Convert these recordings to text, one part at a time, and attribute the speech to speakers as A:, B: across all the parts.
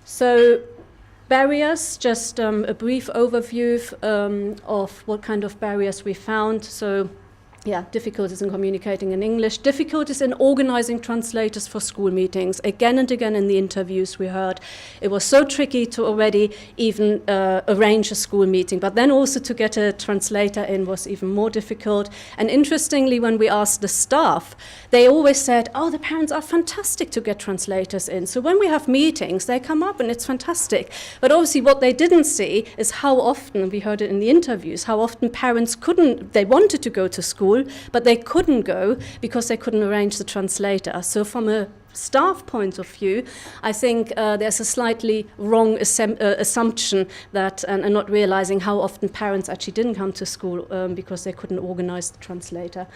A: So barriers, just a brief overview of what kind of barriers we found. So yeah, difficulties in communicating in English, difficulties in organizing translators for school meetings. Again and again in the interviews we heard, it was so tricky to already even arrange a school meeting, but then also to get a translator in was even more difficult. And interestingly, when we asked the staff, they always said, oh, the parents are fantastic to get translators in. So when we have meetings, they come up and it's fantastic. But obviously what they didn't see is how often, we heard it in the interviews, how often parents they wanted to go to school, but they couldn't go because they couldn't arrange the translator. So from a staff point of view, I think there's a slightly wrong assumption that, and not realizing how often parents actually didn't come to school because they couldn't organize the translator.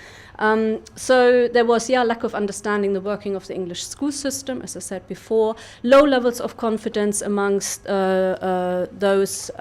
A: So there was, lack of understanding the working of the English school system, as I said before, low levels of confidence amongst those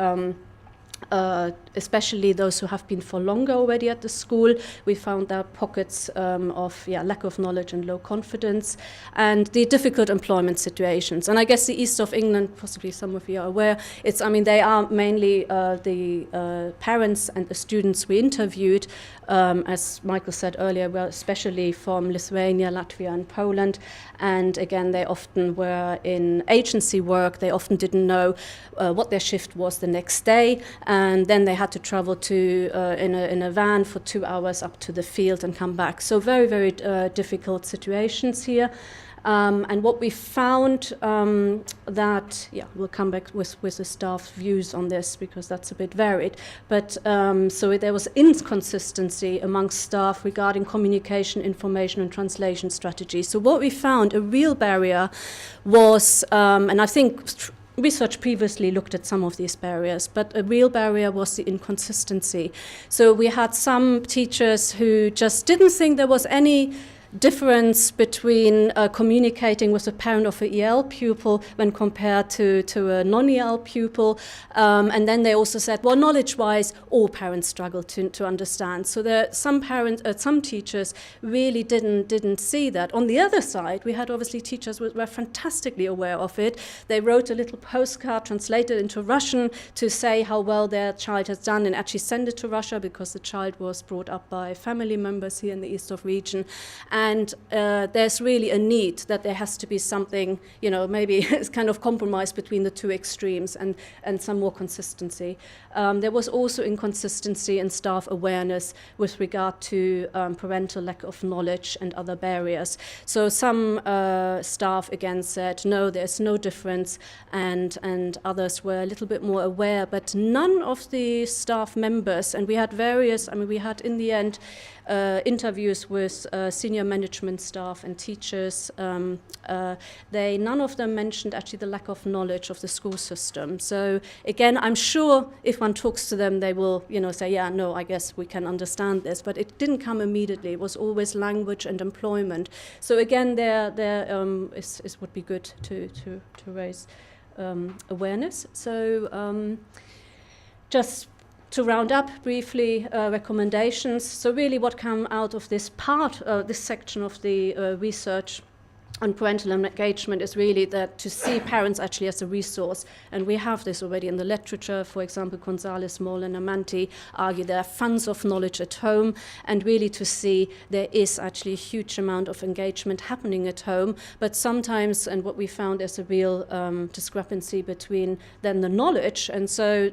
A: especially those who have been for longer already at the school. We found there pockets of lack of knowledge and low confidence, and the difficult employment situations. And I guess the east of England, possibly some of you are aware, they are mainly the parents and the students we interviewed, as Michael said earlier, were especially from Lithuania, Latvia and Poland. And again, they often were in agency work. They often didn't know what their shift was the next day, and then they had to travel to in a van for 2 hours up to the field and come back. So very, very difficult situations here. And what we found we'll come back with the staff views on this because that's a bit varied. But so there was inconsistency amongst staff regarding communication, information and translation strategies. So what we found, a real barrier was, and I think research previously looked at some of these barriers, but a real barrier was the inconsistency. So we had some teachers who just didn't think there was any difference between communicating with a parent of an EL pupil when compared to a non-EL pupil. And then they also said, well, knowledge-wise, all parents struggle to understand. So there some teachers really didn't see that. On the other side, we had obviously teachers who were fantastically aware of it. They wrote a little postcard translated into Russian to say how well their child has done and actually send it to Russia because the child was brought up by family members here in the east of region. And there's really a need that there has to be something, maybe it's kind of compromise between the two extremes and some more consistency. There was also inconsistency in staff awareness with regard to parental lack of knowledge and other barriers. So some staff again said, no, there's no difference, and others were a little bit more aware, but none of the staff members, and we had we had in the end interviews with senior management staff and teachers, none of them mentioned actually the lack of knowledge of the school system. So again, I'm sure if one talks to them, they will, say, yeah, no, I guess we can understand this, but it didn't come immediately. It was always language and employment. So again, there would be good to raise awareness. So just to round up briefly, recommendations. So really what came out of this this section of the research on parental engagement is really that to see parents actually as a resource. And we have this already in the literature. For example, Gonzalez, Moll and Amanti argue there are funds of knowledge at home, and really to see there is actually a huge amount of engagement happening at home. But sometimes, and what we found is a real discrepancy between then the knowledge, and so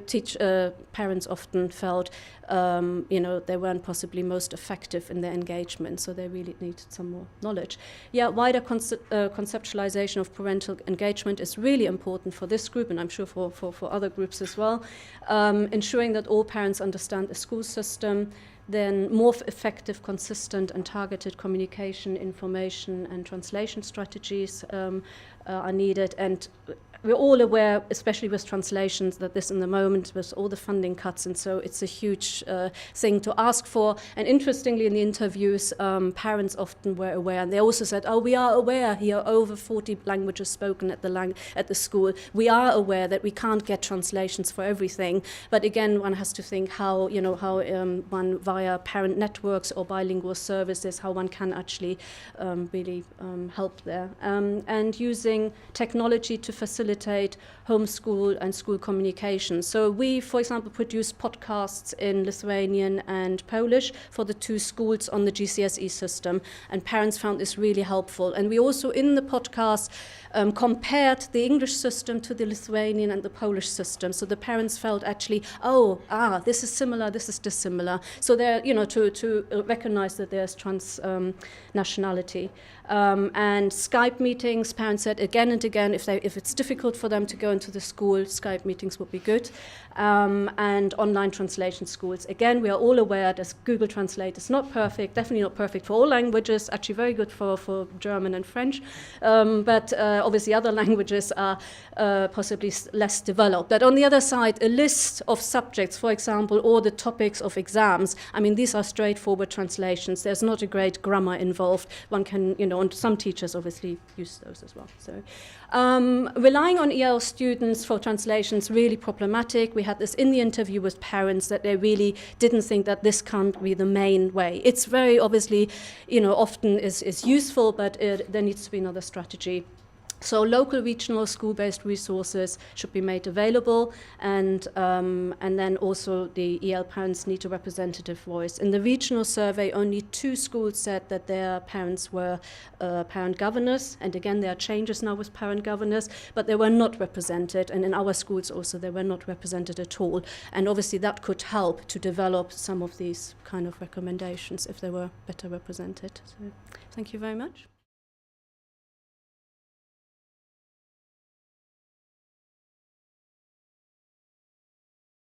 A: parents often felt they weren't possibly most effective in their engagement, so they really needed some more knowledge. Wider conceptualization of parental engagement is really important for this group, and I'm sure for other groups as well. Ensuring that all parents understand the school system, then more effective, consistent and targeted communication, information and translation strategies are needed. And we're all aware, especially with translations, that this in the moment with all the funding cuts, and so it's a huge thing to ask for. And interestingly, in the interviews, parents often were aware, and they also said, "Oh, we are aware here are over 40 languages spoken at the school. We are aware that we can't get translations for everything, but again, one has to think how one via parent networks or bilingual services, how one can actually really help there, and using technology to facilitate facilitate homeschool and school communication. So we, for example, produce podcasts in Lithuanian and Polish for the 2 schools on the GCSE system, and parents found this really helpful. And we also, in the podcast, compared the English system to the Lithuanian and the Polish system. So the parents felt actually, this is similar, this is dissimilar. So they're, to recognize that there's nationality. And Skype meetings, parents said again and again, if it's difficult for them to go into the school, Skype meetings would be good. And online translation schools. Again, we are all aware that Google Translate is not perfect, definitely not perfect for all languages, actually very good for German and French. But obviously other languages are possibly less developed. But on the other side, a list of subjects, for example, or the topics of exams, I mean, these are straightforward translations. There's not a great grammar involved. One can, and some teachers obviously use those as well. So relying on EL students for translations, really problematic. We had this in the interview with parents that they really didn't think that this can't be the main way. It's very obviously, often is useful, but there needs to be another strategy. So local, regional, school-based resources should be made available, and then also the EL parents need a representative voice. In the regional survey, only 2 schools said that their parents were parent governors, and again there are changes now with parent governors, but they were not represented, and in our schools also they were not represented at all. And obviously that could help to develop some of these kind of recommendations if they were better represented. So thank you very much.